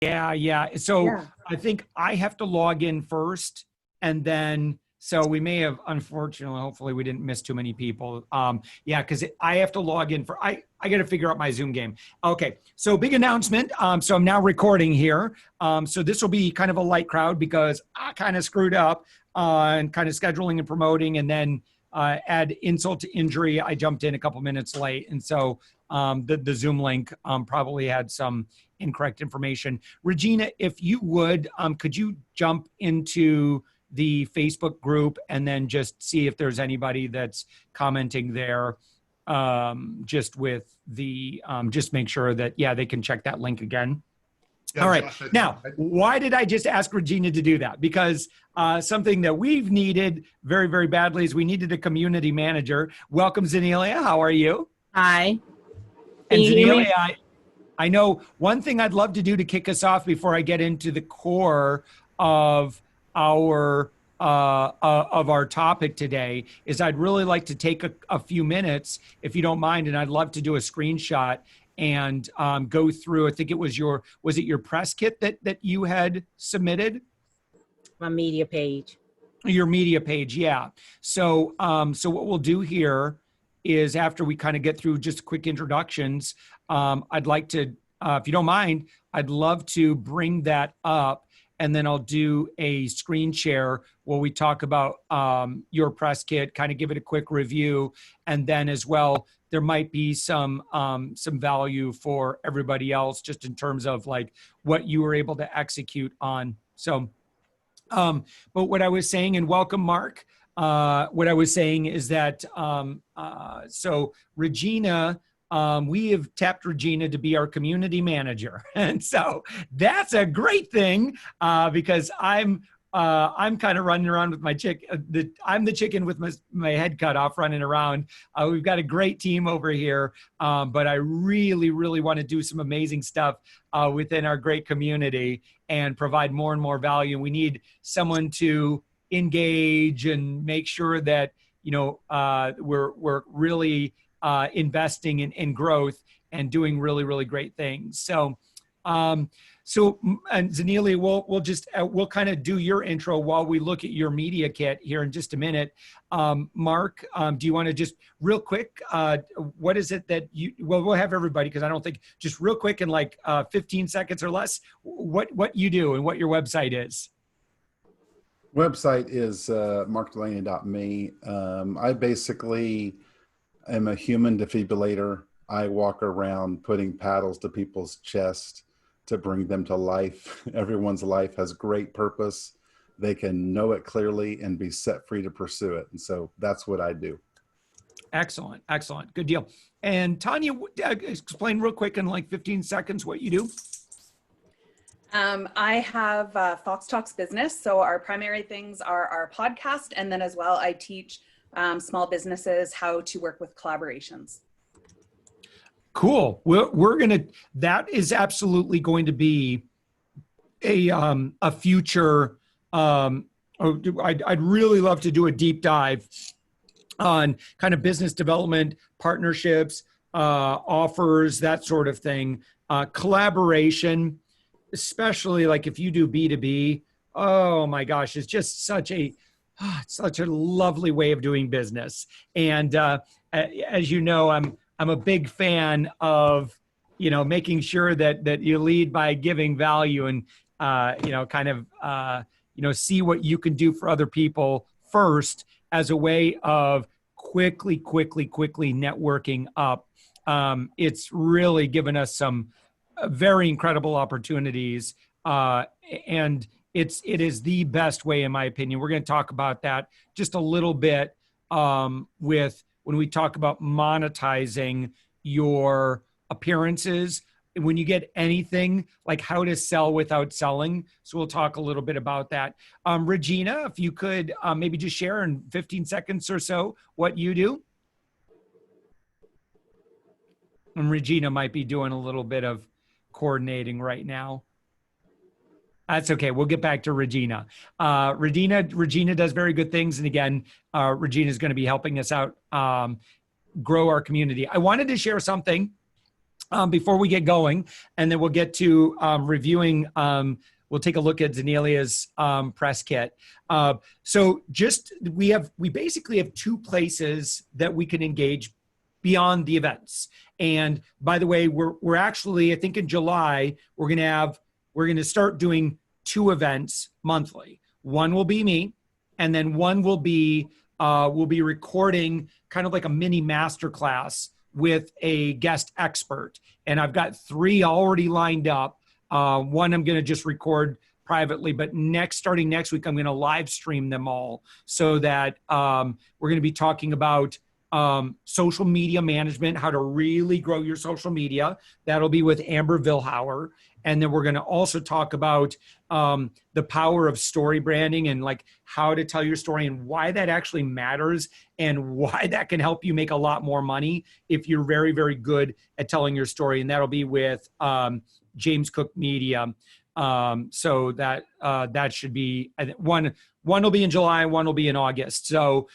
Yeah. So Yeah. I think I have to log in first, and then so we may have, unfortunately, hopefully we didn't miss too many people. Yeah, because I have to log in for I got to figure out my Zoom game. Okay, so big announcement. So I'm now recording here. So this will be kind of a light crowd because I kind of screwed up on kind of scheduling and promoting, and then add insult to injury, I jumped in a couple minutes late, and so the Zoom link probably had some incorrect information. Regina, if you would, could you jump into the Facebook group and then just see if there's anybody that's commenting there, just with the, just make sure that, yeah, they can check that link again. Yeah, all right. Josh, Now, why did I just ask Regina to do that? Because something that we've needed very, very badly is we needed a community manager. Welcome, Zanelia. How are you? Hi. And Zanelia, I know one thing I'd love to do to kick us off before I get into the core of our topic today is I'd really like to take a few minutes, if you don't mind, and I'd love to do a screenshot and go through. I think it was was it your press kit that you had submitted? My media page. Your media page, yeah. So so what we'll do here is after we kind of get through just quick introductions, I'd like to, if you don't mind, I'd love to bring that up, and then I'll do a screen share where we talk about your press kit, kind of give it a quick review, and then as well, there might be some value for everybody else just in terms of like what you were able to execute on. So, but what I was saying, and welcome, Mark. What I was saying is that, so Regina, we have tapped Regina to be our community manager. And so that's a great thing, because I'm kind of running around with my I'm the chicken with my head cut off running around. We've got a great team over here, but I really, really want to do some amazing stuff within our great community and provide more and more value. We need someone to engage and make sure that, you know, we're really investing in growth and doing really, really great things. So, and Zanelia, we'll kind of do your intro while we look at your media kit here in just a minute. Mark, do you want to just real quick, what is it that we'll have everybody, because I don't think, just real quick in like 15 seconds or less, what you do and what your website is. Website is markdelaney.me. I basically am a human defibrillator. I walk around putting paddles to people's chest to bring them to life. Everyone's life has great purpose. They can know it clearly and be set free to pursue it. And so that's what I do. Excellent. Excellent. Good deal. And Tanya, explain real quick in like 15 seconds what you do. I have Fox Talks Business. So our primary things are our podcast. And then as well, I teach small businesses how to work with collaborations. Cool. That is absolutely going to be a future, I'd really love to do a deep dive on kind of business development, partnerships, offers, that sort of thing, collaboration, especially like if you do B2B. Oh my gosh, it's just such a lovely way of doing business. And as you know, I'm a big fan of, you know, making sure that you lead by giving value and, you know, kind of, you know, see what you can do for other people first as a way of quickly networking up. It's really given us some very incredible opportunities. And it is the best way, in my opinion. We're going to talk about that just a little bit when we talk about monetizing your appearances, when you get anything like how to sell without selling. So we'll talk a little bit about that. Regina, if you could maybe just share in 15 seconds or so what you do. And Regina might be doing a little bit of coordinating right now. That's okay. We'll get back to Regina. Regina does very good things. And again, Regina is going to be helping us out grow our community. I wanted to share something before we get going, and then we'll get to reviewing. We'll take a look at Zenelia's press kit. So we basically have two places that we can engage beyond the events. And by the way, we're actually, I think in July, we're going to start doing 2 events monthly. One will be me, and then one will be we'll be recording kind of like a mini masterclass with a guest expert. And I've got 3 already lined up. One I'm going to just record privately, but starting next week, I'm going to live stream them all so that we're going to be talking about social media management, how to really grow your social media. That'll be with Amber Vilhauer. And then we're going to also talk about the power of story branding and like how to tell your story and why that actually matters and why that can help you make a lot more money if you're very, very good at telling your story. And that'll be with James Cook Media. So that should be one will be in July, one will be in August. So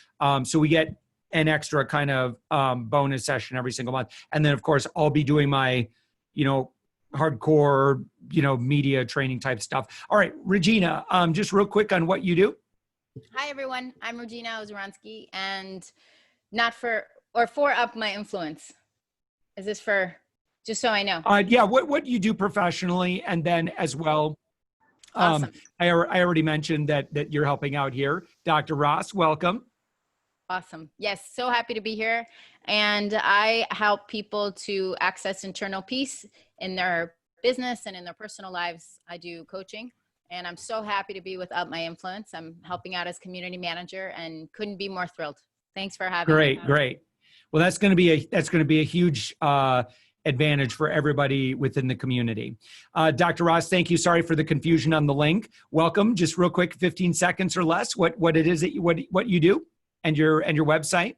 we get an extra kind of bonus session every single month. And then of course I'll be doing my, hardcore, media training type stuff. All right, Regina, just real quick on what you do. Hi, everyone. I'm Regina Ozeransky, and for Up My Influence. Is this for, just so I know? Yeah, what you do professionally, and then as well, Awesome. I already mentioned that you're helping out here. Dr. Ross, welcome. Awesome. Yes, so happy to be here. And I help people to access internal peace in their business and in their personal lives. I do coaching, and I'm so happy to be with Up My Influence. I'm helping out as community manager and couldn't be more thrilled. Thanks for having me. Great. Well, that's going to be a huge advantage for everybody within the community. Dr. Ross, thank you. Sorry for the confusion on the link. Welcome. Just real quick, 15 seconds or less, what it is that what you do and your website.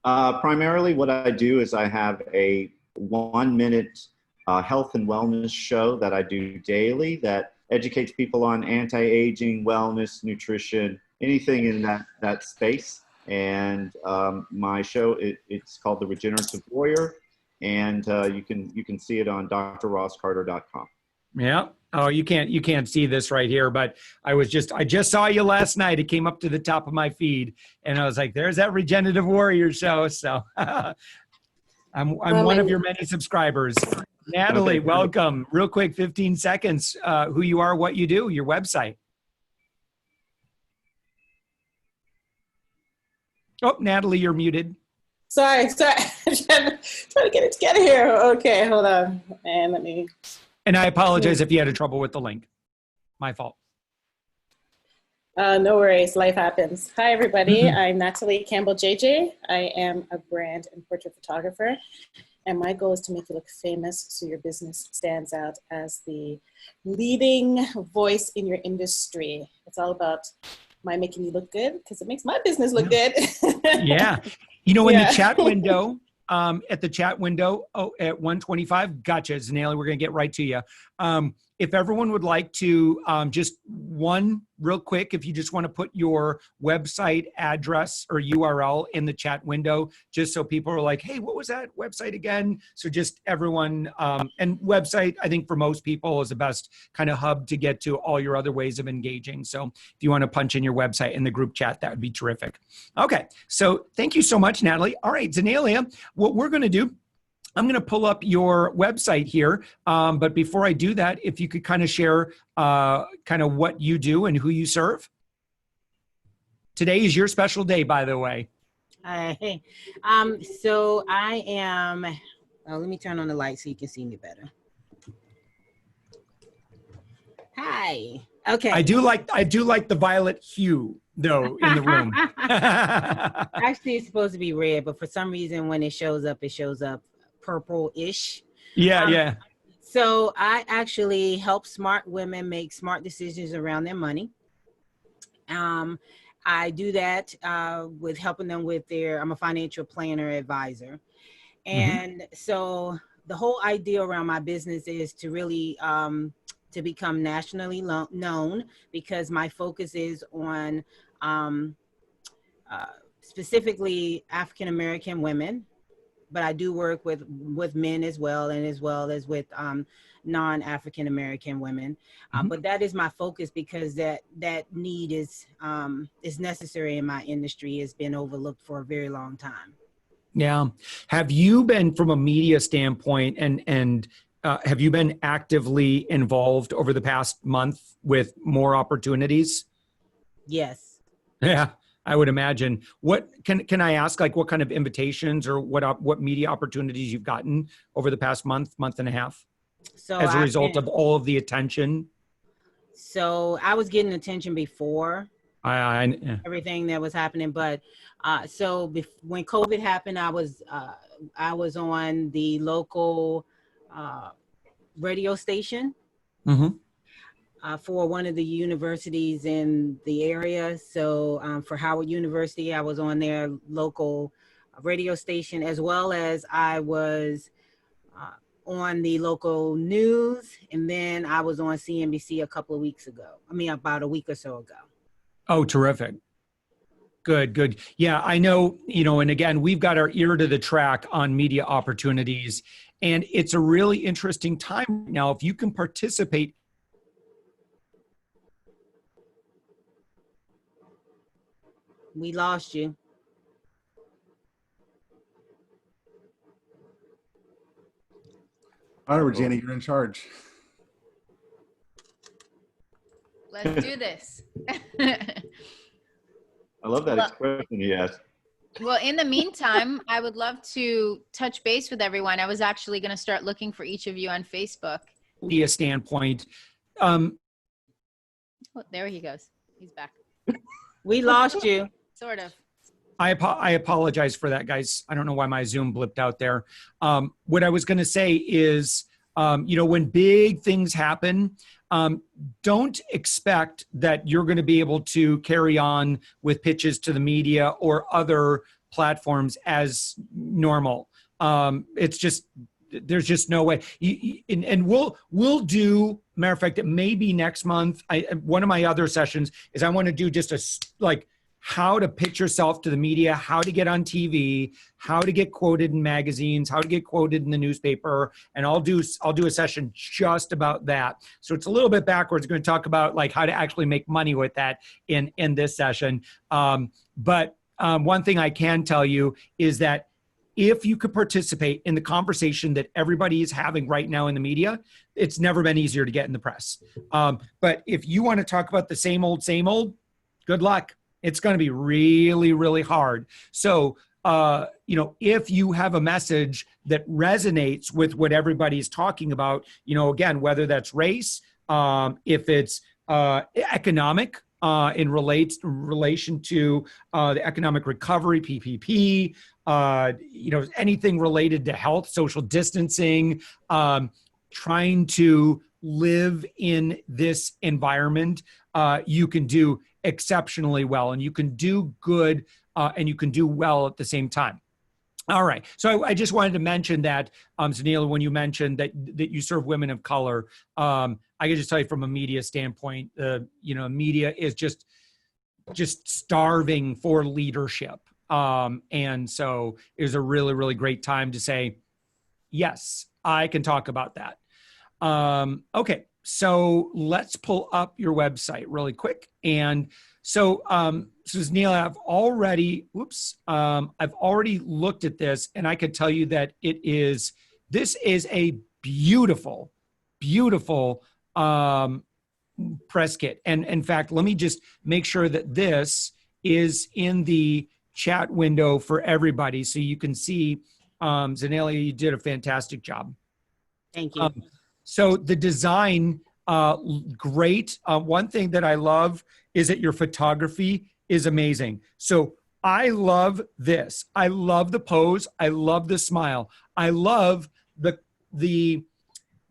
Primarily what I do is I have a 1-minute health and wellness show that I do daily that educates people on anti-aging, wellness, nutrition, anything in that space. And my show, it's called The Regenerative Warrior, and you can see it on drrosscarter.com. Yeah. Oh, you can't see this right here, but I just saw you last night. It came up to the top of my feed, and I was like, "There's that Regenerative Warrior show." So, I'm one of your many subscribers. Natalie, Okay. welcome. Real quick, 15 seconds. Who you are, what you do, your website. Oh, Natalie, you're muted. Sorry. I'm trying to get it together here. Okay, hold on. And let me. And I apologize if you had trouble with the link. My fault. No worries. Life happens. Hi, everybody. I'm Natalie Campbell JJ. I am a brand and portrait photographer. And my goal is to make you look famous so your business stands out as the leading voice in your industry. It's all about my making you look good because it makes my business look good. Yeah. In the chat window, at at 1:25, gotcha, Zenalia, we're going to get right to you. If everyone would like to, just one real quick, if you just want to put your website address or URL in the chat window, just so people are like, hey, what was that website again? So just everyone, and website, I think for most people is the best kind of hub to get to all your other ways of engaging. So if you want to punch in your website in the group chat, that would be terrific. Okay, so thank you so much, Natalie. All right, Zenalia, what we're going to do, I'm going to pull up your website here. But before I do that, if you could kind of share kind of what you do and who you serve. Today is your special day, by the way. Hey, so I am, let me turn on the light so you can see me better. Hi. Okay. I do like the violet hue though in the room. Actually, it's supposed to be red, but for some reason when it shows up purple-ish. Yeah. So I actually help smart women make smart decisions around their money. I do that with helping them with I'm a financial planner advisor. And so the whole idea around my business is to really to become nationally known, because my focus is on specifically African-American women but I do work with men as well, and as well as with non-African American women. But that is my focus because that need is necessary in my industry. Has been overlooked for a very long time. Yeah. Have you been, from a media standpoint, and have you been actively involved over the past month with more opportunities? Yes. Yeah, I would imagine. What can I ask, like, what kind of invitations or what media opportunities you've gotten over the past month and a half So as a result of all of the attention? So I was getting attention before Yeah. everything that was happening, but when COVID happened, I was on the local radio station for one of the universities in the area. So for Howard University, I was on their local radio station, as well as I was on the local news, and then I was on CNBC about a week or so ago. Oh, terrific. Good. Yeah, I know, and again, we've got our ear to the track on media opportunities, and it's a really interesting time right now. If you can participate. We lost you. All right, Regina, you're in charge. Let's do this. I love that expression he has. Well, in the meantime, I would love to touch base with everyone. I was actually going to start looking for each of you on Facebook. Media standpoint. Oh, there he goes. He's back. We lost you. Sort of. I apologize for that, guys. I don't know why my Zoom blipped out there. What I was going to say is, when big things happen, don't expect that you're going to be able to carry on with pitches to the media or other platforms as normal. It's just, there's just no way. And we'll do, matter of fact, it may be next month. One of my other sessions is I want to do just how to pitch yourself to the media, how to get on TV, how to get quoted in magazines, how to get quoted in the newspaper. And I'll do a session just about that. So it's a little bit backwards. We're going to talk about how to actually make money with that in this session. But one thing I can tell you is that if you could participate in the conversation that everybody is having right now in the media, it's never been easier to get in the press. But if you want to talk about the same old, good luck. It's going to be really, really hard. So, if you have a message that resonates with what everybody's talking about, again, whether that's race, if it's economic, in relation to the economic recovery, PPP, anything related to health, social distancing, trying to live in this environment, you can do exceptionally well, and you can do good and you can do well at the same time. All right. So I just wanted to mention that, Zanila, when you mentioned that you serve women of color, I can just tell you from a media standpoint, media is just starving for leadership. And so it was a really, really great time to say, yes, I can talk about that. Okay. So let's pull up your website really quick. And so, Neil, I've already looked at this, and I could tell you that this is a beautiful, beautiful, press kit. And in fact, let me just make sure that this is in the chat window for everybody. So you can see, Zanelia, you did a fantastic job. Thank you. So the design, great. One thing that I love is that your photography is amazing. So I love this. I love the pose. I love the smile. I love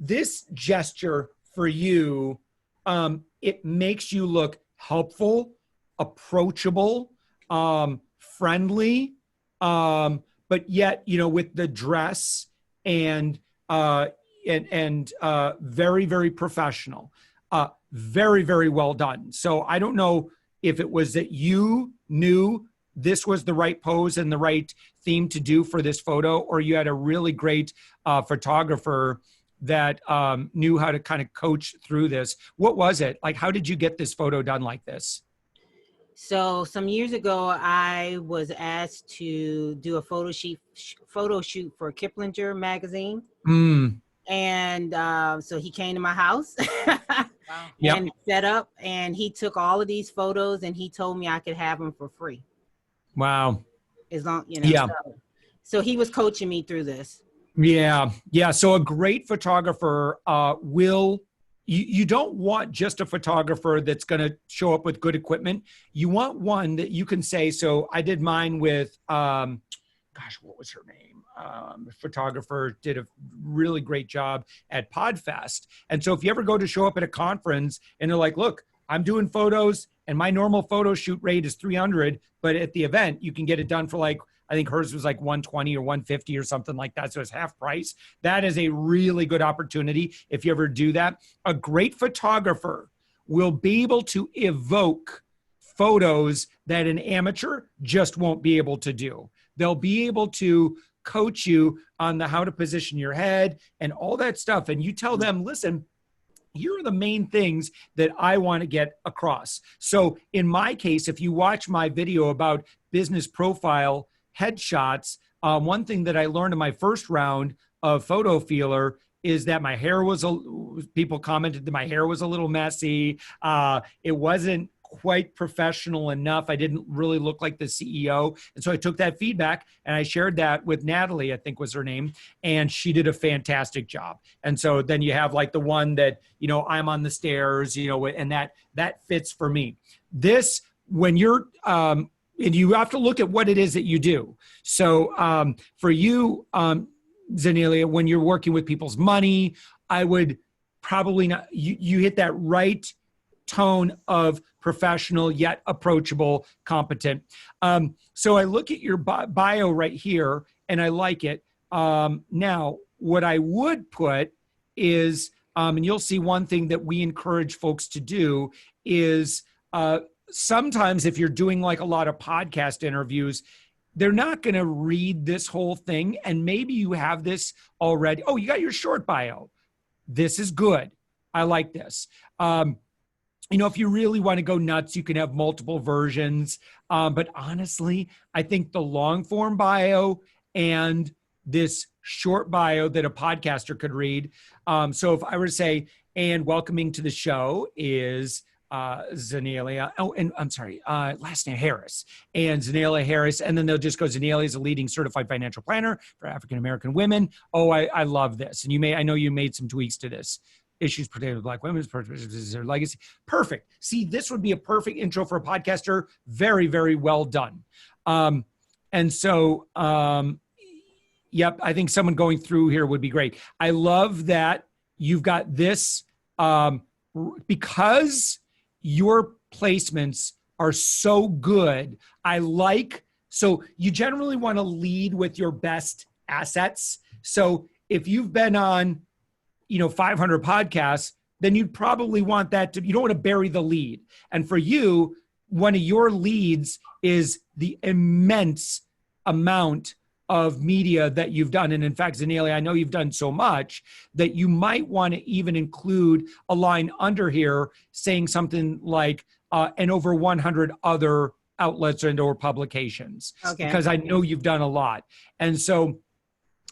this gesture for you. It makes you look helpful, approachable, friendly, but yet, with the dress and very, very professional, very, very well done. So I don't know if it was that you knew this was the right pose and the right theme to do for this photo, or you had a really great photographer that knew how to kind of coach through this? What was it? Like, how did you get this photo done like this? So some years ago, I was asked to do a photo shoot for Kiplinger magazine. Mm. And so he came to my house Wow. and set up, and he took all of these photos, and he told me I could have them for free. Wow. As long, you know. Yeah. So he was coaching me through this. Yeah. Yeah. So a great photographer you don't want just a photographer that's going to show up with good equipment. You want one that you can say, so I did mine with, what was her name? Photographer did a really great job at Podfest. And so if you ever go to show up at a conference and they're like, look, I'm doing photos and my normal photo shoot rate is 300, but at the event you can get it done for like, I think hers was like 120 or 150 or something like that. So it's half price. That is a really good opportunity if you ever do that. A great photographer will be able to evoke photos that an amateur just won't be able to do. They'll be able to coach you on how to position your head and all that stuff. And you tell them, listen, here are the main things that I want to get across. So in my case, if you watch my video about business profile headshots, one thing that I learned in my first round of photo feeler is that my hair was, people commented that my hair was a little messy. It wasn't quite professional enough. I didn't really look like the CEO. And so I took that feedback and I shared that with Natalie, I think was her name. And she did a fantastic job. And so then you have like the one that, I'm on the stairs, and that fits for me. This, when you're, and you have to look at what it is that you do. So for you, Zenelia, when you're working with people's money, I would probably not, you hit that right tone of professional yet approachable, competent. So I look at your bio right here and I like it. Now, what I would put is, and you'll see one thing that we encourage folks to do is sometimes if you're doing like a lot of podcast interviews, they're not going to read this whole thing. And maybe you have this already. Oh, you got your short bio. This is good. I like this. If you really want to go nuts, you can have multiple versions. But honestly, I think the long form bio and this short bio that a podcaster could read. So if I were to say, and welcoming to the show is Zenelia. Oh, and I'm sorry, last name Harris. And Zenelia Harris. And then they'll just go, Zenelia is a leading certified financial planner for African-American women. Oh, I love this. And I know you made some tweaks to this. Issues pertaining to Black women's their legacy. Perfect. See, this would be a perfect intro for a podcaster. Very, very well done. And so, yep, I think someone going through here would be great. I love that you've got this because your placements are so good. So you generally want to lead with your best assets. So if you've been on 500 podcasts, then you'd probably want that you don't want to bury the lead. And for you, one of your leads is the immense amount of media that you've done. And in fact, Zenelia, I know you've done so much that you might want to even include a line under here saying something like, and over 100 other outlets and or publications. Okay. Because I know you've done a lot. And so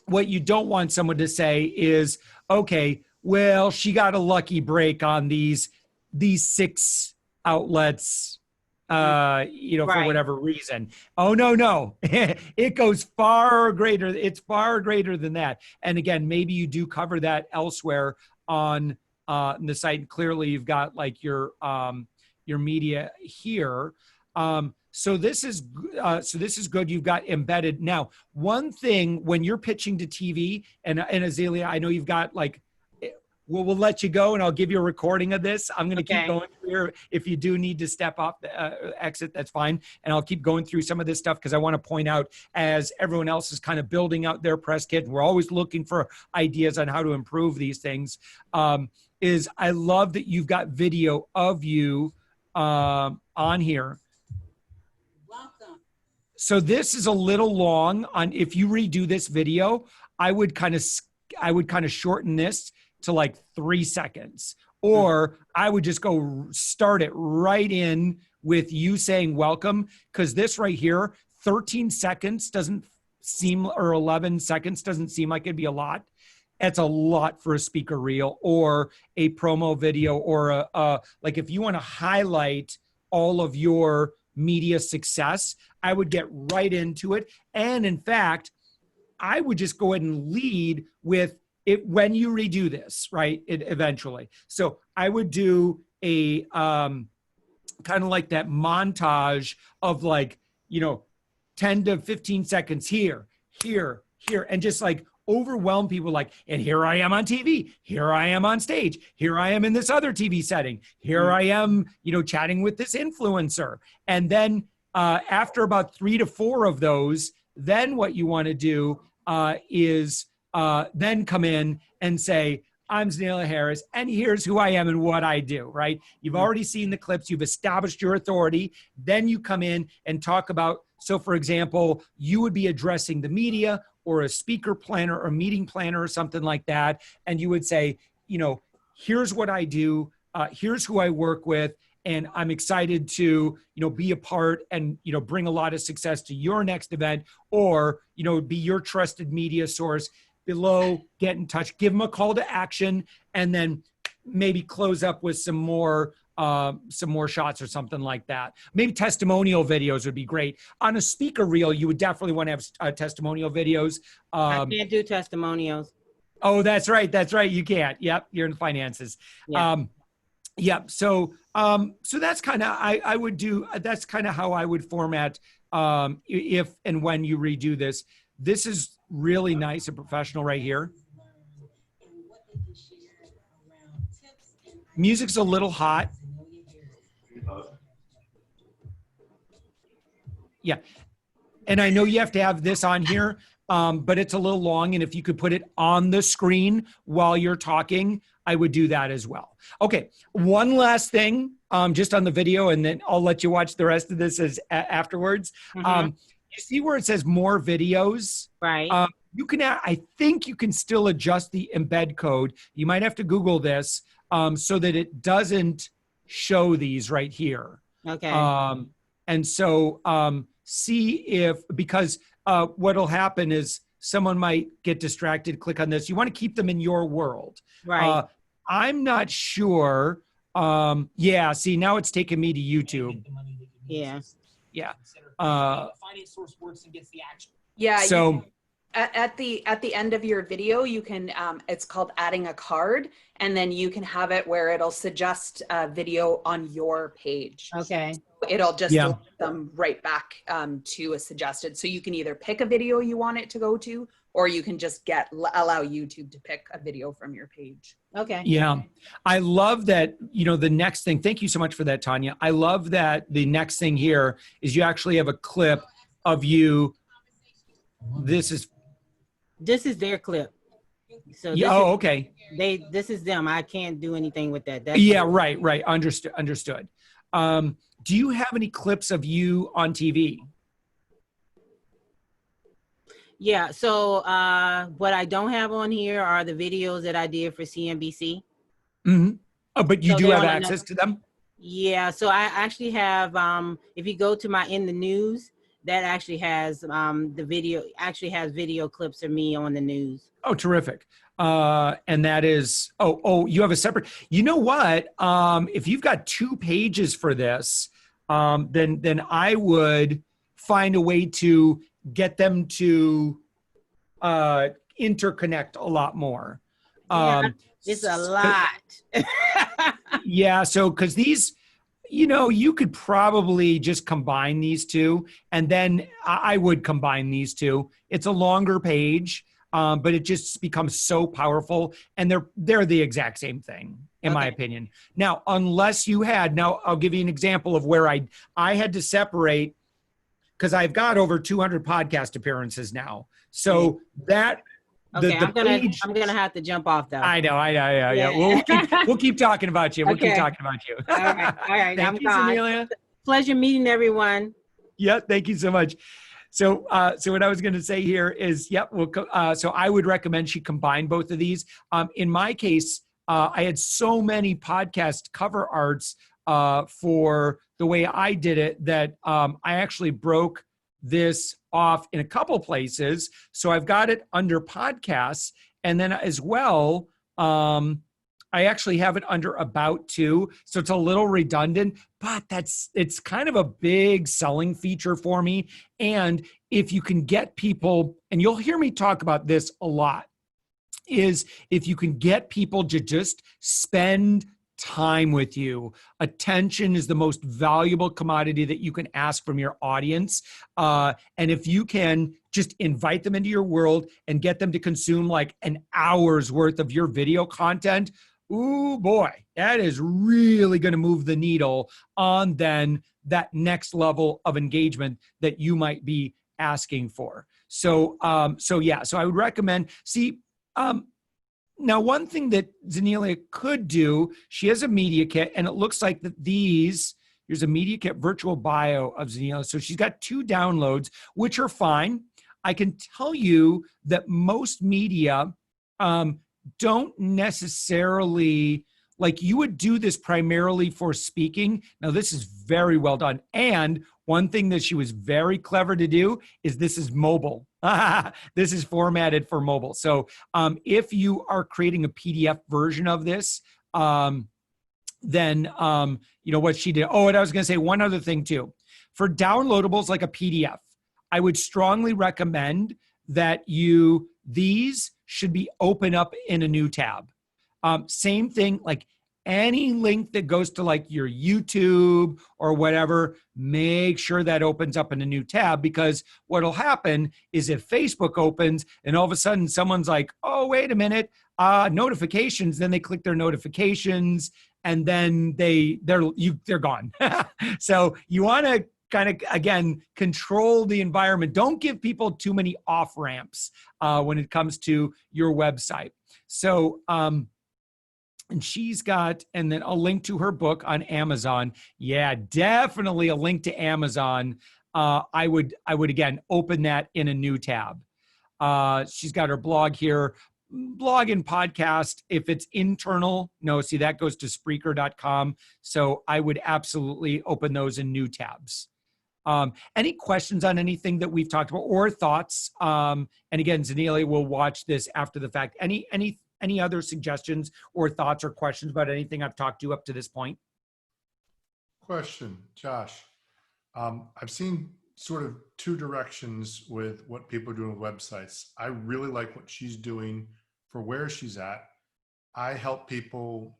what you don't want someone to say is, okay, well, she got a lucky break on these 6 outlets, for whatever reason. Oh, no. It goes far greater. It's far greater than that. And again, maybe you do cover that elsewhere on the site. Clearly, you've got like your media here. So this is good. You've got embedded. Now, one thing when you're pitching to TV, and Azealia, I know you've got like, we'll let you go and I'll give you a recording of this. I'm going to keep going through here. If you do need to step off the exit, that's fine. And I'll keep going through some of this stuff because I want to point out as everyone else is kind of building out their press kit, we're always looking for ideas on how to improve these things. Is I love that you've got video of you on here. Welcome. So this is a little long on, if you redo this video, I would kind of shorten this to like 3 seconds, or I would just go start it right in with you saying welcome. Cause this right here, 13 seconds doesn't seem, or 11 seconds doesn't seem like it'd be a lot. That's a lot for a speaker reel or a promo video, or like if you want to highlight all of your media success, I would get right into it. And in fact, I would just go ahead and lead with it when you redo this, right? Eventually. So I would do a kind of like that montage of like, 10 to 15 seconds here, and just like overwhelm people like, and here I am on TV, here I am on stage, here I am in this other TV setting, here I am, chatting with this influencer. And then after about 3 to 4 of those, then what you want to do is then come in and say, I'm Zanila Harris, and here's who I am and what I do, right? You've already seen the clips, you've established your authority, then you come in and talk about, so for example, you would be addressing the media or a speaker planner or meeting planner or something like that, and you would say, here's what I do, here's who I work with, and I'm excited to, be a part and, bring a lot of success to your next event, or, be your trusted media source. Below, get in touch, give them a call to action, and then maybe close up with some more shots or something like that. Maybe testimonial videos would be great. On a speaker reel, you would definitely want to have testimonial videos. I can't do testimonials. Oh, that's right. You can't. Yep. You're in finances. Yeah. Yep. So that's kind of, I would do, that's kind of how I would format if and when you redo this. This is really nice and professional right here. Music's a little hot. Yeah. And I know you have to have this on here, but it's a little long. And if you could put it on the screen while you're talking, I would do that as well. Okay. One last thing, just on the video, and then I'll let you watch the rest of this afterwards. You see where it says more videos? Right. You can, I think you can still adjust the embed code. You might have to Google this so that it doesn't show these right here. Okay. And so see if, because what'll happen is someone might get distracted, click on this. You want to keep them in your world. Right. I'm not sure. Yeah, see, now it's taking me to YouTube. Yeah. Yeah. Finance source works and gets the action. Yeah. So at the end of your video, you can, it's called adding a card, and then you can have it where it'll suggest a video on your page. Okay. So it'll just link them right back to a suggested. So you can either pick a video you want it to go to, or you can just allow YouTube to pick a video from your page. Okay. yeah, I love that, the next thing, thank you so much for that, Tanya. I love that the next thing here is you actually have a clip of you. This is their clip. So this okay. This is them. I can't do anything with that. Yeah, right. Understood. Do you have any clips of you on TV? Yeah. So what I don't have on here are the videos that I did for CNBC. Mm-hmm. Oh, but you So do they're have on access to them? Yeah. So I actually have, if you go to my In the News, that actually has video clips of me on the news. Oh, terrific. And that is, you have a separate, you know what? If you've got 2 pages for this, then I would find a way to get them to interconnect a lot more. It's a lot. Yeah. So, cause these, you could probably just combine these 2, and then I would combine these 2. It's a longer page, but it just becomes so powerful, and they're the exact same thing, in my opinion. Now, unless you had, I'll give you an example of where I had to separate, because I've got over 200 podcast appearances now. So that. Okay, I'm gonna have to jump off though. I know. Yeah. We'll keep talking about you. We'll keep talking about you. All right. Thank you, Amelia. Pleasure meeting everyone. Yeah, thank you so much. So what I was going to say here is, yep. So I would recommend she combine both of these. In my case, I had so many podcast cover arts for the way I did it that I actually broke this off in a couple places. So I've got it under podcasts, and then as well, I actually have it under about too. So it's a little redundant, but it's kind of a big selling feature for me. And if you can get people, and you'll hear me talk about this a lot, is if you can get people to just spend time with you. Attention is the most valuable commodity that you can ask from your audience. And if you can just invite them into your world and get them to consume like an hour's worth of your video content, ooh boy, that is really going to move the needle on then that next level of engagement that you might be asking for. So I would recommend, now one thing that Zenelia could do, she has a media kit, and it looks like that here's a media kit virtual bio of Zenelia. So she's got 2 downloads, which are fine. I can tell you that most media, don't necessarily, like you would do this primarily for speaking. Now this is very well done. And one thing that she was very clever to do is this is mobile. This is formatted for mobile. So if you are creating a PDF version of this, then you know what she did. Oh, and I was going to say one other thing too. For downloadables like a PDF, I would strongly recommend that these should be open up in a new tab. Same thing, like any link that goes to like your YouTube or whatever, make sure that opens up in a new tab, because what'll happen is if Facebook opens and all of a sudden someone's like, oh, wait a minute, notifications, then they click their notifications and then they're gone. So you want to kind of, again, control the environment. Don't give people too many off ramps when it comes to your website. So, and she's got, and then a link to her book on Amazon. Yeah, definitely a link to Amazon. I would again, open that in a new tab. She's got her blog here, blog and podcast. If it's internal, no, see, that goes to Spreaker.com. So I would absolutely open those in new tabs. Any questions on anything that we've talked about or thoughts? And again, Zenelia will watch this after the fact. Any other suggestions or thoughts or questions about anything I've talked to up to this point? Question, Josh. I've seen sort of 2 directions with what people are doing with websites. I really like what she's doing for where she's at. I help people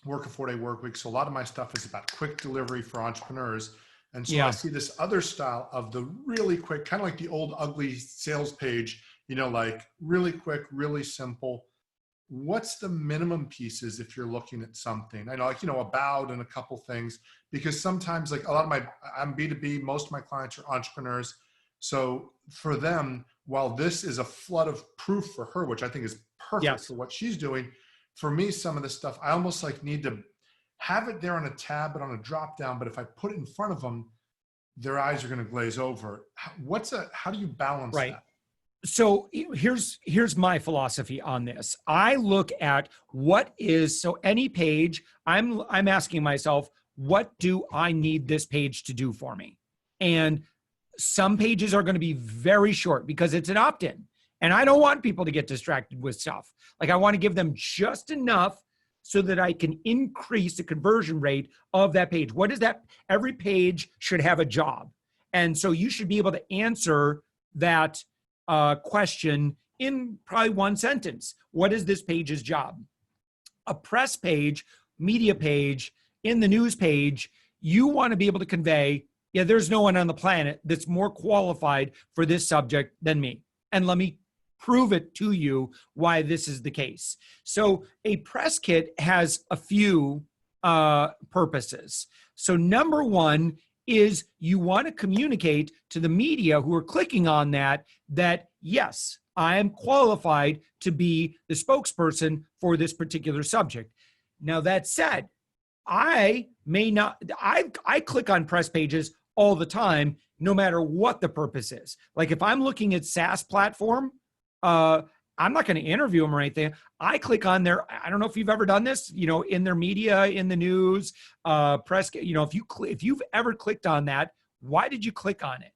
work a 4-day work week. So a lot of my stuff is about quick delivery for entrepreneurs. And so I see this other style of the really quick, kind of like the old ugly sales page, you know, like really quick, really simple. What's the minimum pieces if you're looking at something? I know, like, you know, about and a couple things, because sometimes like a lot of I'm B2B, most of my clients are entrepreneurs. So for them, while this is a flood of proof for her, which I think is perfect for what she's doing, for me, some of this stuff, I almost like need to have it there on a tab, but on a drop down. But if I put it in front of them, their eyes are going to glaze over. How do you balance that? So here's my philosophy on this. I look at any page, I'm asking myself, what do I need this page to do for me? And some pages are going to be very short because it's an opt-in. And I don't want people to get distracted with stuff. Like, I want to give them just enough so that I can increase the conversion rate of that page. What is that? Every page should have a job. And so you should be able to answer that question in probably 1 sentence. What is this page's job? A press page, media page, in the news page, you want to be able to convey, yeah, there's no one on the planet that's more qualified for this subject than me. And let me prove it to you why this is the case. So a press kit has a few purposes. So number 1 is you want to communicate to the media who are clicking on that yes, I am qualified to be the spokesperson for this particular subject. Now, that said, I click on press pages all the time, no matter what the purpose is. Like if I'm looking at SaaS platform, I'm not going to interview them or anything. I click on their, I don't know if you've ever done this, in their media, in the news, press, if you've ever clicked on that, why did you click on it?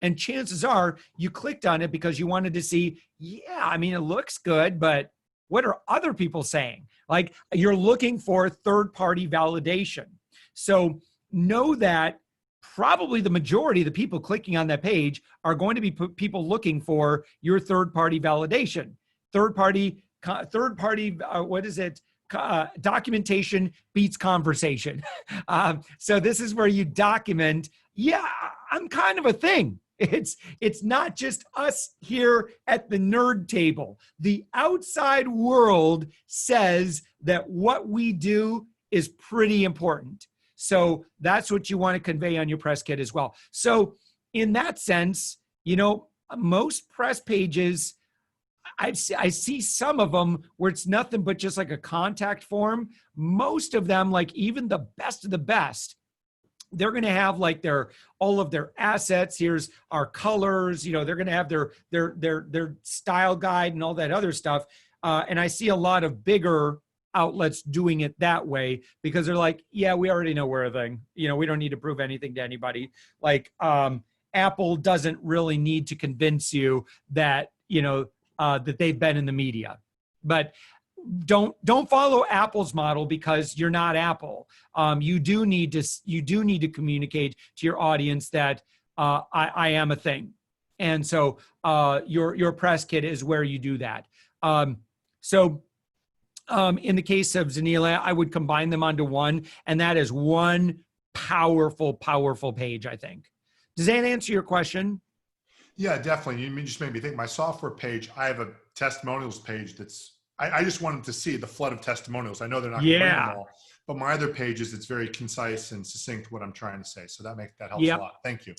And chances are you clicked on it because you wanted to see, it looks good, but what are other people saying? Like you're looking for third-party validation. So know that probably the majority of the people clicking on that page are going to be people looking for your third-party validation. Third-party, documentation beats conversation. So this is where you document, I'm kind of a thing. It's not just us here at the nerd table. The outside world says that what we do is pretty important. So that's what you want to convey on your press kit as well. So in that sense, most press pages, I see some of them where it's nothing but just like a contact form. Most of them, like even the best of the best, they're going to have like all of their assets. Here's our colors. They're going to have their style guide and all that other stuff. And I see a lot of bigger outlets doing it that way because they're like, we already know we're a thing. We don't need to prove anything to anybody. Like Apple doesn't really need to convince you that that they've been in the media, but don't follow Apple's model because you're not Apple. You do need to communicate to your audience that I am a thing, and so your press kit is where you do that. In the case of Zanelia, I would combine them onto one, and that is one powerful page, I think. Does that answer your question? Yeah, definitely. You just made me think. My software page, I have a testimonials page I just wanted to see the flood of testimonials. I know they're not going to bring them all, but my other pages, it's very concise and succinct what I'm trying to say. So that helps a lot. Thank you.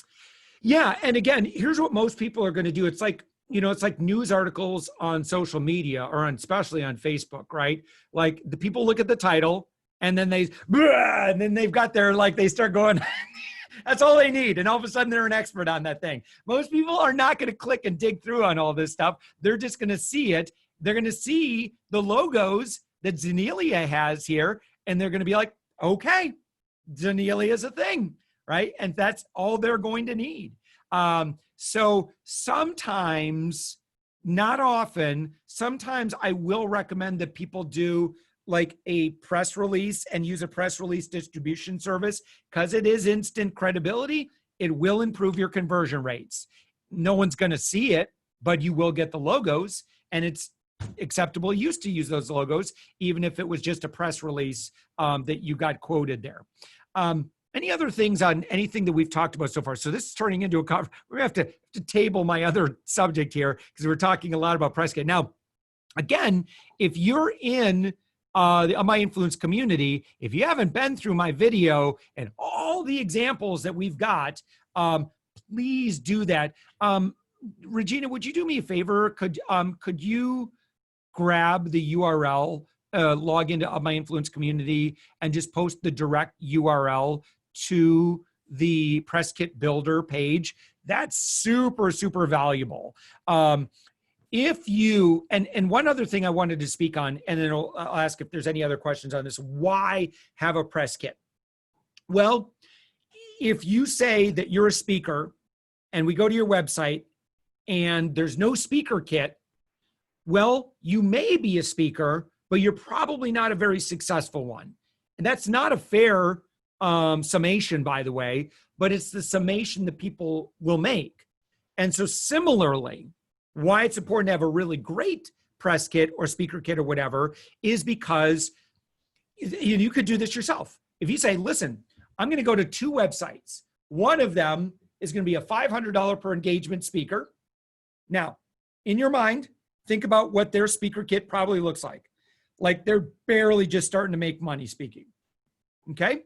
Yeah. And again, here's what most people are going to do. It's like, it's like news articles on social media or especially on Facebook, right? Like the people look at the title and then they've got they start going, that's all they need. And all of a sudden they're an expert on that thing. Most people are not going to click and dig through on all this stuff. They're just going to see it. They're going to see the logos that Zanelia has here, and they're going to be like, okay, Zanelia is a thing, right? And that's all they're going to need. So sometimes, not often, sometimes I will recommend that people do like a press release and use a press release distribution service because it is instant credibility. It will improve your conversion rates. No one's going to see it, but you will get the logos, and it's acceptable use to use those logos, even if it was just a press release that you got quoted there. Any other things on anything that we've talked about so far? So this is turning into we're going to have to table my other subject here because we're talking a lot about press kit. Now, again, if you're in my influence community, if you haven't been through my video and all the examples that we've got, please do that. Regina, would you do me a favor? Could you grab the URL, log into my influence community, and just post the direct URL to the press kit builder page? That's super, super valuable. If you, and one other thing I wanted to speak on, and then I'll ask if there's any other questions on this. Why have a press kit? Well, if you say that you're a speaker and we go to your website and there's no speaker kit, well, you may be a speaker, but you're probably not a very successful one. And that's not a fair summation, by the way, but it's the summation that people will make. And so similarly, why it's important to have a really great press kit or speaker kit or whatever is because you could do this yourself. If you say, listen, I'm going to go to 2 websites. One of them is going to be a $500 per engagement speaker. Now, in your mind, think about what their speaker kit probably looks like. Like they're barely just starting to make money speaking. Okay.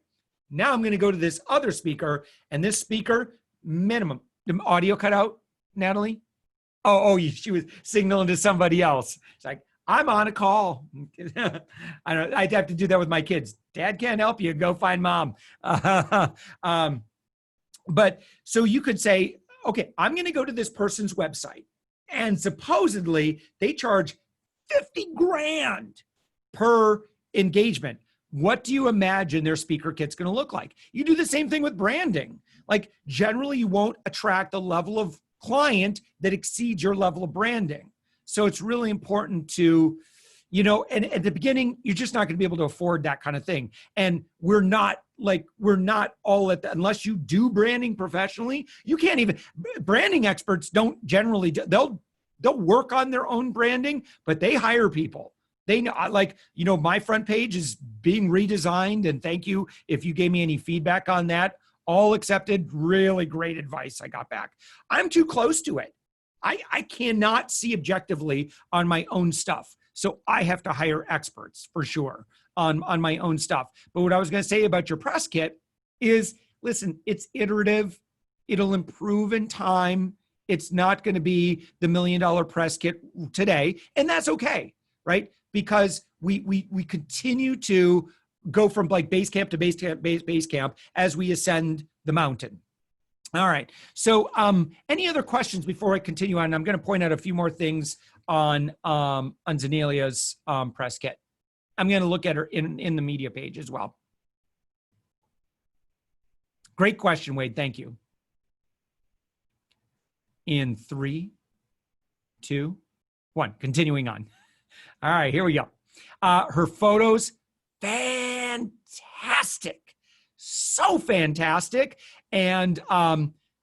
Now I'm going to go to this other speaker, and this speaker, minimum. The audio cut out, Natalie? She was signaling to somebody else. It's like, I'm on a call. I'd have to do that with my kids. Dad can't help you. Go find mom. But so you could say, okay, I'm going to go to this person's website, and supposedly they charge 50 grand per engagement. What do you imagine their speaker kit's going to look like? You do the same thing with branding. Like generally you won't attract a level of client that exceeds your level of branding. So it's really important to, you know, and at the beginning, you're just not going to be able to afford that kind of thing. And we're not all at that, unless you do branding professionally, you can't even, branding experts don't generally, they'll work on their own branding, but they hire people. They know, like, you know, my front page is being redesigned, and thank you if you gave me any feedback on that. All accepted, really great advice I got back. I'm too close to it. I cannot see objectively on my own stuff. So I have to hire experts for sure on my own stuff. But what I was going to say about your press kit is, listen, it's iterative. It'll improve in time. It's not going to be the $1 million press kit today. And that's okay, right? Because we continue to go from like base camp to base camp as we ascend the mountain. All right. So any other questions before I continue on? I'm going to point out a few more things on Zenelia's press kit. I'm going to look at her in the media page as well. Great question, Wade. Thank you. In 3, 2, 1, continuing on. All right, here we go. Her photos, fantastic. So fantastic. And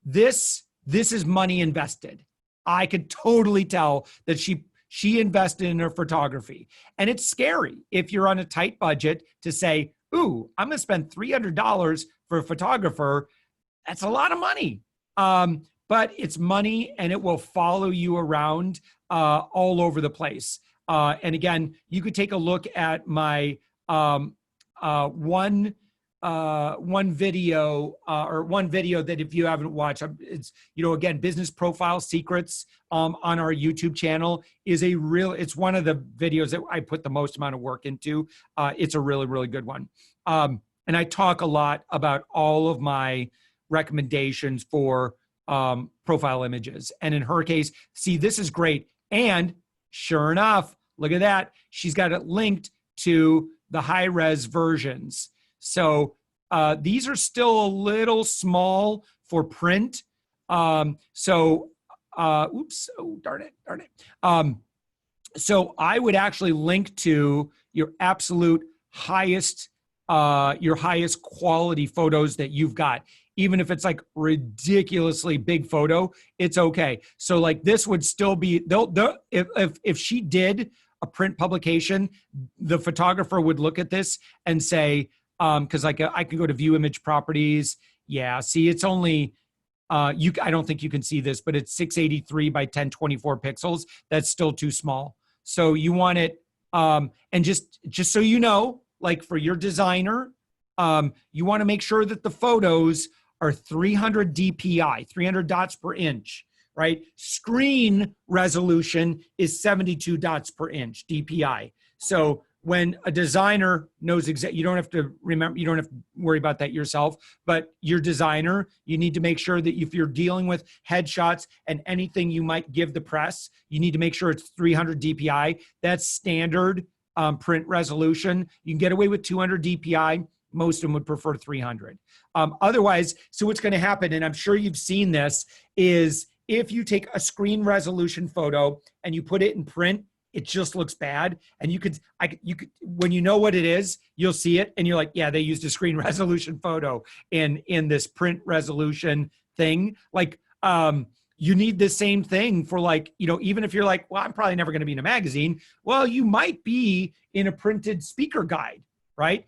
this is money invested. I could totally tell that she invested in her photography. And it's scary if you're on a tight budget to say, ooh, I'm going to spend $300 for a photographer. That's a lot of money. But it's money, and it will follow you around all over the place. And again, you could take a look at my one video that if you haven't watched, it's, you know, again, business profile secrets on our YouTube channel is it's one of the videos that I put the most amount of work into. It's a really, really good one. And I talk a lot about all of my recommendations for profile images. And in her case, see, this is great. And sure enough, look at that. She's got it linked to the high-res versions. So these are still a little small for print. Oops, oh, darn it. So I would actually link to your absolute highest, your highest quality photos that you've got. Even if it's like ridiculously big photo, it's okay. So like this would still be, if she did a print publication, the photographer would look at this and say, because like I could go to view image properties. Yeah, see, it's only, I don't think you can see this, but it's 683 by 1024 pixels. That's still too small. So you want it, and just so you know, like for your designer, you want to make sure that the photos are 300 DPI, 300 dots per inch, right? Screen resolution is 72 dots per inch, DPI. So when a designer knows exactly, you don't have to remember, you don't have to worry about that yourself, but your designer, you need to make sure that if you're dealing with headshots and anything you might give the press, you need to make sure it's 300 DPI. That's standard print resolution. You can get away with 200 DPI. Most of them would prefer 300. Otherwise, so what's going to happen, and I'm sure you've seen this, is if you take a screen resolution photo and you put it in print, it just looks bad. And you could, when you know what it is, you'll see it and you're like, yeah, they used a screen resolution photo in this print resolution thing. Like, you need the same thing for like, you know, even if you're like, well, I'm probably never going to be in a magazine. Well, you might be in a printed speaker guide, right?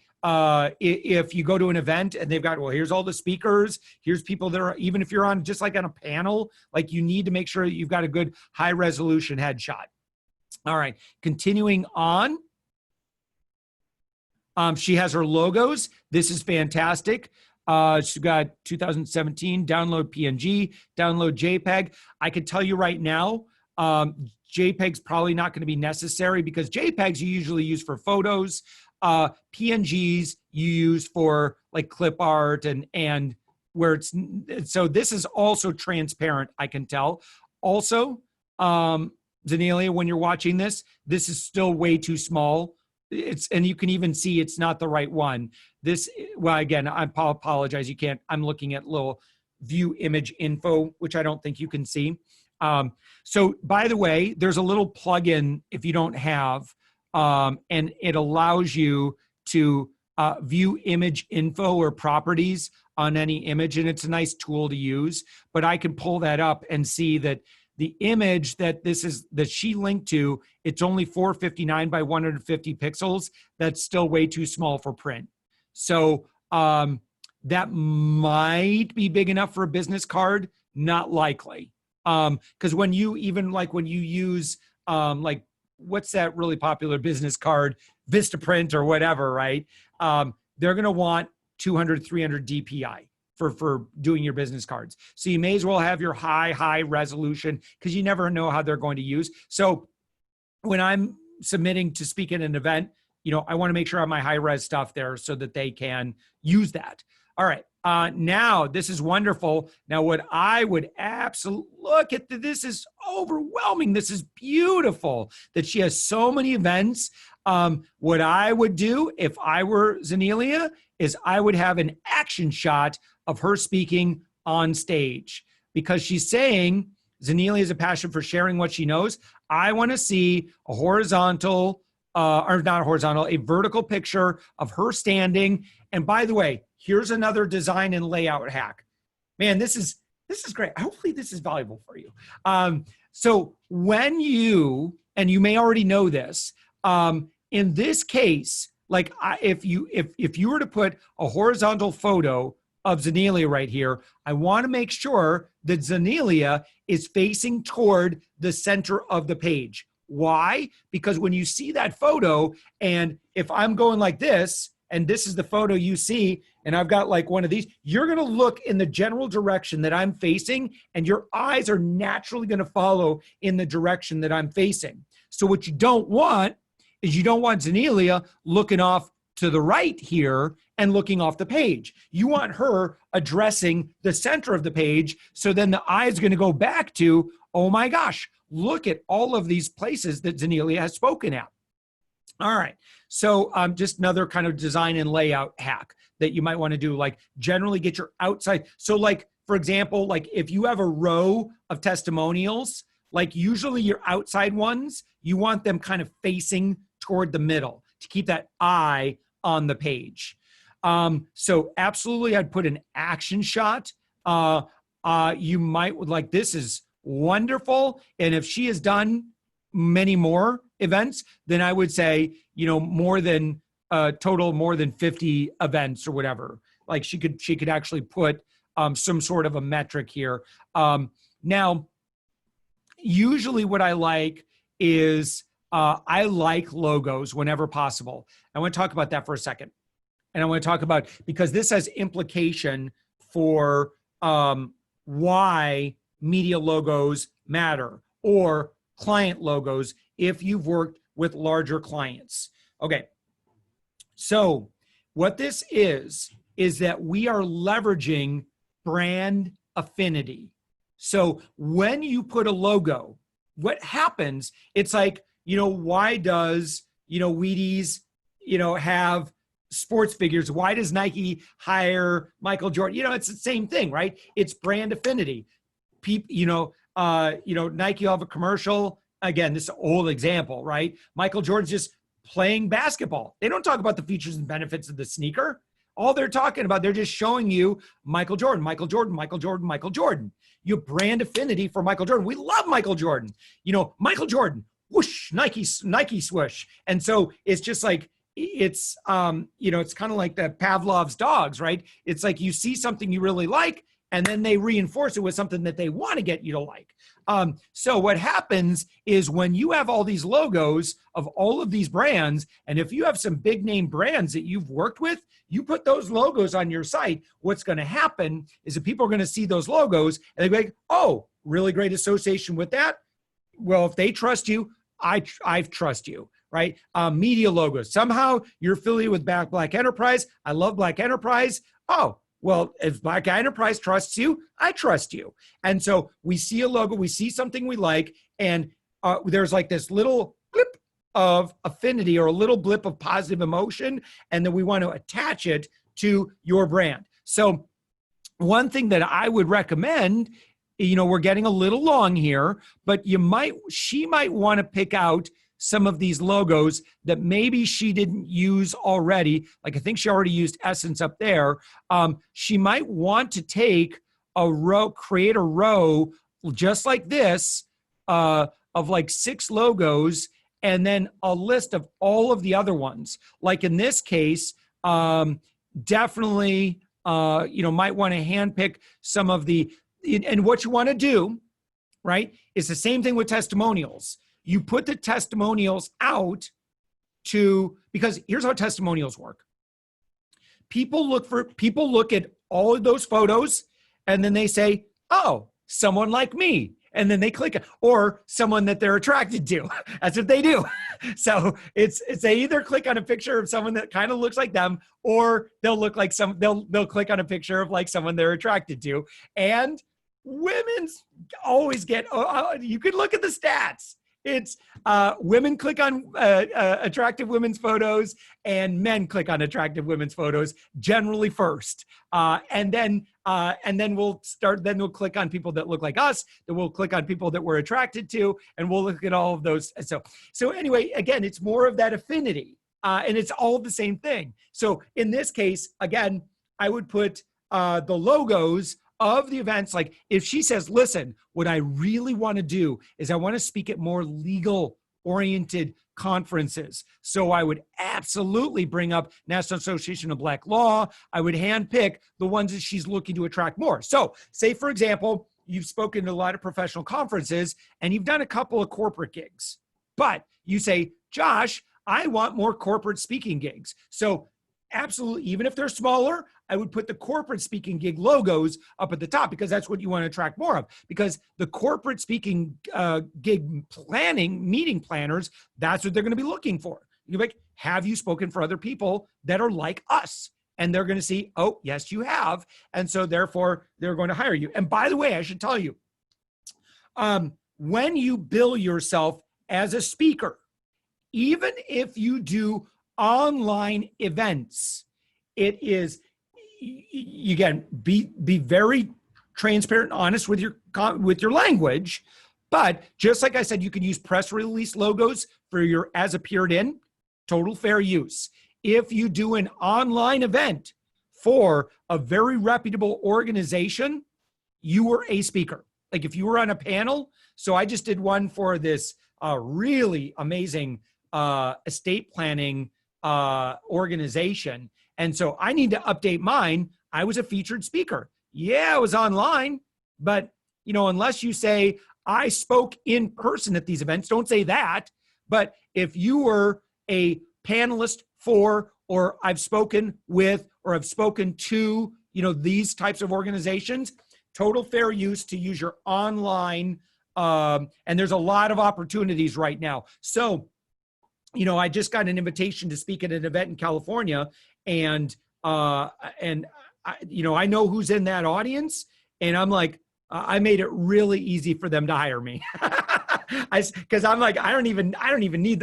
If you go to an event and they've got, well, here's all the speakers, here's people that are, even if you're on just like on a panel, like you need to make sure that you've got a good high resolution headshot. All right, continuing on. She has her logos. This is fantastic. She's got 2017, download PNG, download JPEG. I could tell you right now, JPEG's probably not going to be necessary because JPEGs you usually use for photos. PNGs you use for like clip art and where so this is also transparent, I can tell. Also, Zanelia, when you're watching this is still way too small. And you can even see it's not the right one. Well, again, I apologize. You can't, I'm looking at little view image info, which I don't think you can see. So by the way, there's a little plugin if you don't have, and it allows you to view image info or properties on any image, and it's a nice tool to use. But I can pull that up and see that the image that she linked to, it's only 459 by 150 pixels. That's still way too small for print. So that might be big enough for a business card, not likely. Because when you use like, what's that really popular business card, Vistaprint or whatever, right? They're going to want 200, 300 DPI for doing your business cards. So you may as well have your high resolution, because you never know how they're going to use. So when I'm submitting to speak at an event, I want to make sure I have my high res stuff there so that they can use that. All right. Now this is wonderful. Now what I would absolutely look at, this is overwhelming. This is beautiful that she has so many events. What I would do if I were Zanelia is I would have an action shot of her speaking on stage, because she's saying Zanelia has a passion for sharing what she knows. I want to see a horizontal, or not horizontal, a vertical picture of her standing. And by the way, here's another design and layout hack. Man, this is great. Hopefully this is valuable for you. So when you may already know this, in this case, like if you were to put a horizontal photo of Zanelia right here, I want to make sure that Zanelia is facing toward the center of the page. Why? Because when you see that photo, and if I'm going like this, and this is the photo you see, and I've got like one of these, you're going to look in the general direction that I'm facing, and your eyes are naturally going to follow in the direction that I'm facing. So what you don't want is you don't want Zanelia looking off to the right here and looking off the page. You want her addressing the center of the page, so then the eye is going to go back to, oh my gosh, look at all of these places that Zanelia has spoken at. All right, so just another kind of design and layout hack that you might want to do, like generally get your outside. So like, for example, like if you have a row of testimonials, like usually your outside ones, you want them kind of facing toward the middle to keep that eye on the page. So absolutely, I'd put an action shot. You might like, this is wonderful. And if she has done many more events, then I would say, more than total, more than 50 events or whatever. Like she could actually put some sort of a metric here. Now, usually what I like is I like logos whenever possible. I want to talk about that for a second. And I want to talk about, because this has implication for why media logos matter, or client logos if you've worked with larger clients. Okay, so what this is that we are leveraging brand affinity. So when you put a logo, what happens, it's like, why does, Wheaties, have sports figures? Why does Nike hire Michael Jordan? It's the same thing, right? It's brand affinity. People, Nike will have a commercial. Again, this is an old example, right? Michael Jordan's just playing basketball. They don't talk about the features and benefits of the sneaker. All they're talking about, they're just showing you Michael Jordan, Michael Jordan, Michael Jordan, Michael Jordan. You have brand affinity for Michael Jordan. We love Michael Jordan. Michael Jordan, whoosh, Nike swoosh. And so it's just like, it's it's kind of like the Pavlov's dogs, right? It's like you see something you really like, and then they reinforce it with something that they want to get you to like. So what happens is when you have all these logos of all of these brands, and if you have some big name brands that you've worked with, you put those logos on your site, what's going to happen is that people are going to see those logos and they're like, oh, really great association with that. Well, if they trust you, I trust you, right? Media logos. Somehow you're affiliated with Black Enterprise. I love Black Enterprise. Oh, well, if Black Guy Enterprise trusts you, I trust you. And so we see a logo, we see something we like, and there's like this little blip of affinity or a little blip of positive emotion, and then we want to attach it to your brand. So one thing that I would recommend, we're getting a little long here, but she might want to pick out some of these logos that maybe she didn't use already. Like I think she already used Essence up there. She might want to take a row, create a row just like this of like 6 logos, and then a list of all of the other ones. Like in this case, definitely, might want to handpick some of the, and what you want to do, right, is the same thing with testimonials. You put the testimonials out because here's how testimonials work. People look at all of those photos and then they say, oh, someone like me. And then they click, or someone that they're attracted to. That's what they do. So it's they either click on a picture of someone that kind of looks like them, or they'll click on a picture of like someone they're attracted to. And women's always get, you could look at the stats. It's women click on attractive women's photos, and men click on attractive women's photos generally first, and then we'll click on people that look like us. Then we'll click on people that we're attracted to, and we'll look at all of those. So anyway, again, it's more of that affinity, and it's all the same thing. So in this case, again, I would put the logos of the events. Like if she says, listen, what I really want to do is I want to speak at more legal oriented conferences. So I would absolutely bring up National Association of Black Law. I would handpick the ones that she's looking to attract more. So say, for example, you've spoken to a lot of professional conferences and you've done a couple of corporate gigs, but you say, Josh, I want more corporate speaking gigs. So absolutely, even if they're smaller, I would put the corporate speaking gig logos up at the top, because that's what you want to attract more of. Because the corporate speaking gig planning, meeting planners, that's what they're going to be looking for. You're like, have you spoken for other people that are like us? And they're going to see, oh, yes, you have. And so therefore, they're going to hire you. And by the way, I should tell you, when you bill yourself as a speaker, even if you do online events, it is, again, be very transparent and honest with your language. But just like I said, you can use press release logos for your as appeared in, total fair use. If you do an online event for a very reputable organization, you were a speaker. Like if you were on a panel. So I just did one for this really amazing estate planning organization. And so I need to update mine. I was a featured speaker. Yeah, it was online, but unless you say I spoke in person at these events, don't say that. But if you were a panelist for, or I've spoken with, or I've spoken to, these types of organizations, total fair use to use your online. And there's a lot of opportunities right now. So, I just got an invitation to speak at an event in California, and I know who's in that audience, and I'm like, I made it really easy for them to hire me. Because I'm like, I don't even need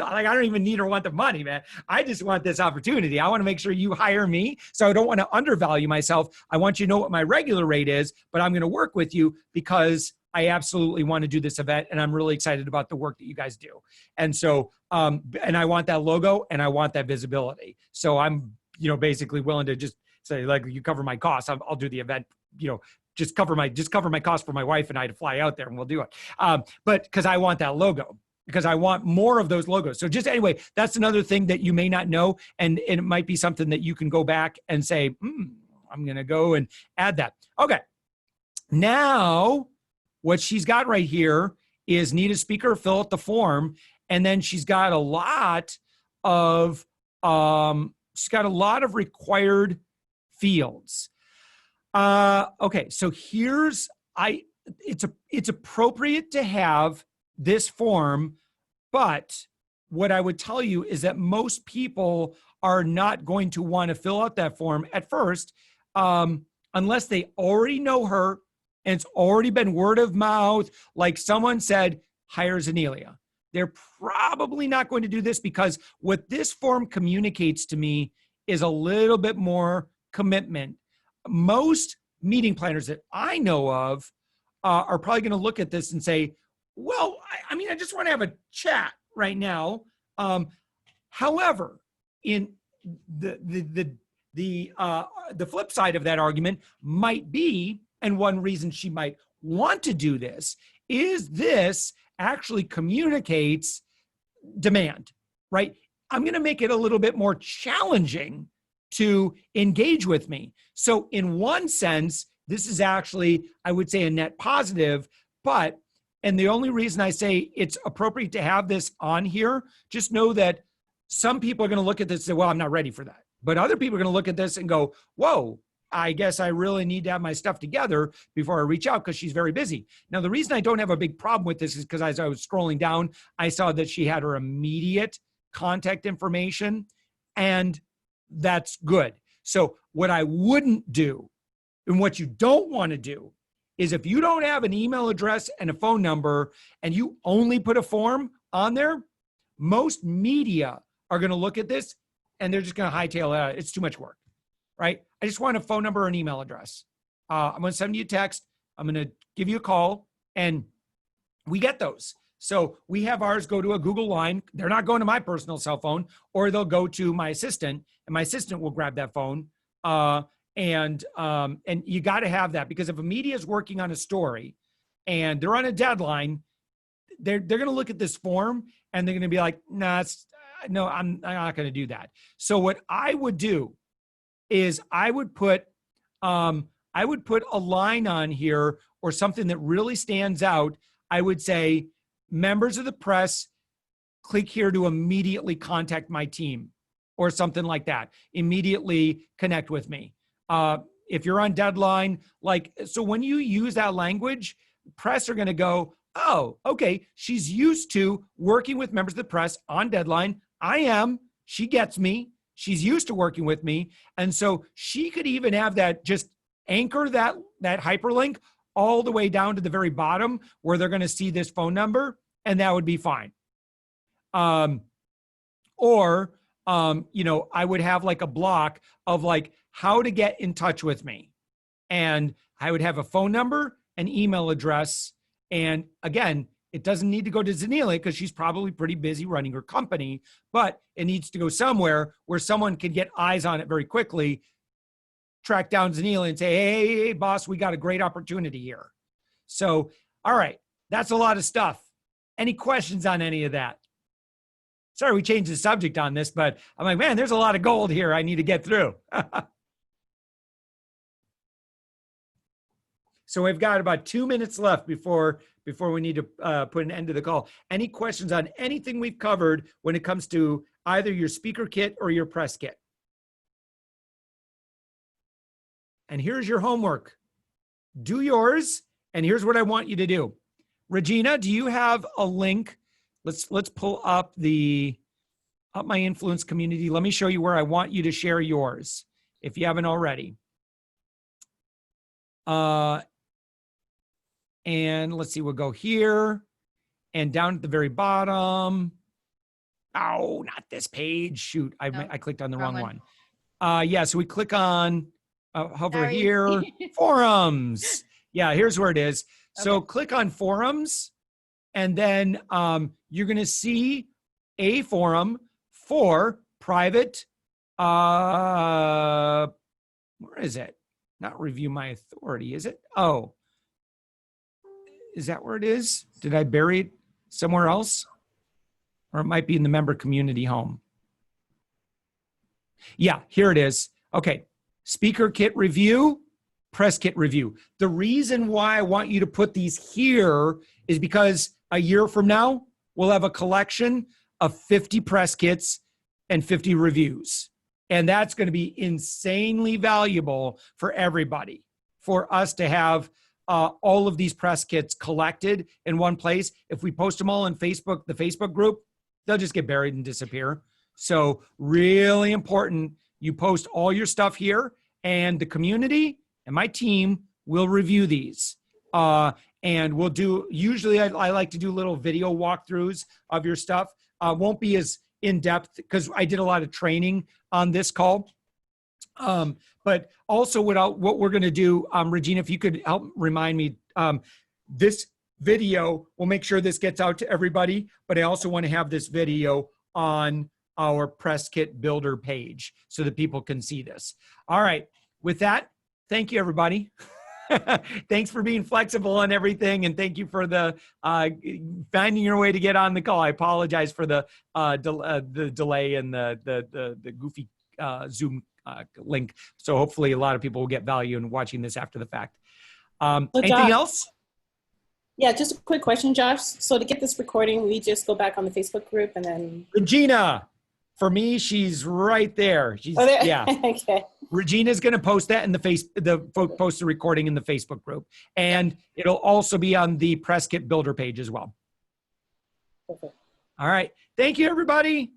or want the money, man. I just want this opportunity. I want to make sure you hire me. So I don't want to undervalue myself. I want you to know what my regular rate is, but I'm going to work with you because I absolutely want to do this event, and I'm really excited about the work that you guys do. And so, and I want that logo and I want that visibility. So I'm, basically willing to just say, like, you cover my costs. I'll do the event, just cover my cost for my wife and I to fly out there, and we'll do it. But because I want that logo, because I want more of those logos. So just anyway, that's another thing that you may not know. And it might be something that you can go back and say, I'm going to go and add that. Okay. Now, what she's got right here is need a speaker, fill out the form. And then she's got a lot of required fields. Okay, so it's appropriate to have this form, but what I would tell you is that most people are not going to want to fill out that form at first. unless they already know her and it's already been word of mouth, like someone said, hire Zanelia. They're probably not going to do this because what this form communicates to me is a little bit more commitment. Most meeting planners that I know of are probably going to look at this and say, well, I mean, I just want to have a chat right now. However, in the flip side of that argument might be, and one reason she might want to do this, is this actually communicates demand, right? I'm going to make it a little bit more challenging to engage with me. So in one sense, this is actually, I would say, a net positive, but, and the only reason I say it's appropriate to have this on here, just know that some people are going to look at this and say, well, I'm not ready for that. But other people are going to look at this and go, whoa, I guess I really need to have my stuff together before I reach out because she's very busy. Now, the reason I don't have a big problem with this is because as I was scrolling down, I saw that she had her immediate contact information, and that's good. So what I wouldn't do and what you don't want to do is if you don't have an email address and a phone number and you only put a form on there, most media are going to look at this and they're just going to hightail it out. It's too much work, right? I just want a phone number and email address. I'm going to send you a text. I'm going to give you a call, and we get those. So we have ours go to a Google line. They're not going to my personal cell phone, or they'll go to my assistant, and my assistant will grab that phone. And you got to have that, because if a media is working on a story and they're on a deadline, they're going to look at this form and they're going to be like, nah, no, I'm not going to do that. So what I would do is I would put a line on here or something that really stands out. I would say, members of the press, click here to immediately contact my team, or something like that. Immediately connect with me. If you're on deadline, so when you use that language, press are going to go, oh, okay, she's used to working with members of the press on deadline. I am. She gets me. She's used to working with me. And so she could even have that, just anchor that hyperlink all the way down to the very bottom where they're going to see this phone number, and that would be fine. I would have like a block of like how to get in touch with me. And I would have a phone number, an email address. And again, it doesn't need to go to Zanelia because she's probably pretty busy running her company, but it needs to go somewhere where someone can get eyes on it very quickly, track down Zanelia and say, hey, boss, we got a great opportunity here. So, all right, that's a lot of stuff. Any questions on any of that? Sorry, we changed the subject on this, but I'm like, man, there's a lot of gold here I need to get through. So we've got about 2 minutes left before we need to put an end to the call. Any questions on anything we've covered when it comes to either your speaker kit or your press kit? And here's your homework. Do yours, and here's what I want you to do. Regina, do you have a link? Let's pull up my influence community. Let me show you where I want you to share yours, if you haven't already. And let's see, we'll go here and down at the very bottom. Oh, not this page. Shoot, I clicked on the wrong one. So we click on, hover here, forums. Yeah, here's where it is. So click on forums, and then you're going to see a forum for private, where is it? Not review my authority, is it? Oh, is that where it is? Did I bury it somewhere else? Or it might be in the member community home. Yeah, here it is. Okay, speaker kit review, press kit review. The reason why I want you to put these here is because a year from now, we'll have a collection of 50 press kits and 50 reviews. And that's going to be insanely valuable for everybody, for us to have all of these press kits collected in one place. If we post them all on Facebook, the Facebook group, they'll just get buried and disappear. So really important, you post all your stuff here, and the community and my team will review these. And we'll do, usually I like to do little video walkthroughs of your stuff. Won't be as in-depth because I did a lot of training on this call. But also what we're going to do, Regina, if you could help remind me, this video, we'll make sure this gets out to everybody, but I also want to have this video on our Press Kit Builder page so that people can see this. All right. With that, thank you, everybody. Thanks for being flexible on everything, and thank you for the finding your way to get on the call. I apologize for the delay and the goofy Zoom link. So hopefully a lot of people will get value in watching this after the fact. Anything else? Yeah, just a quick question, Josh. So to get this recording, we just go back on the Facebook group and then. Regina, for me, she's right there. She's there? Yeah. Okay. Regina's going to post that in post the recording in the Facebook group, and it'll also be on the Press Kit Builder page as well. Perfect. All right. Thank you, everybody.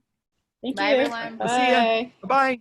Thank Bye, you. everyone. We'll see ya. Bye-bye.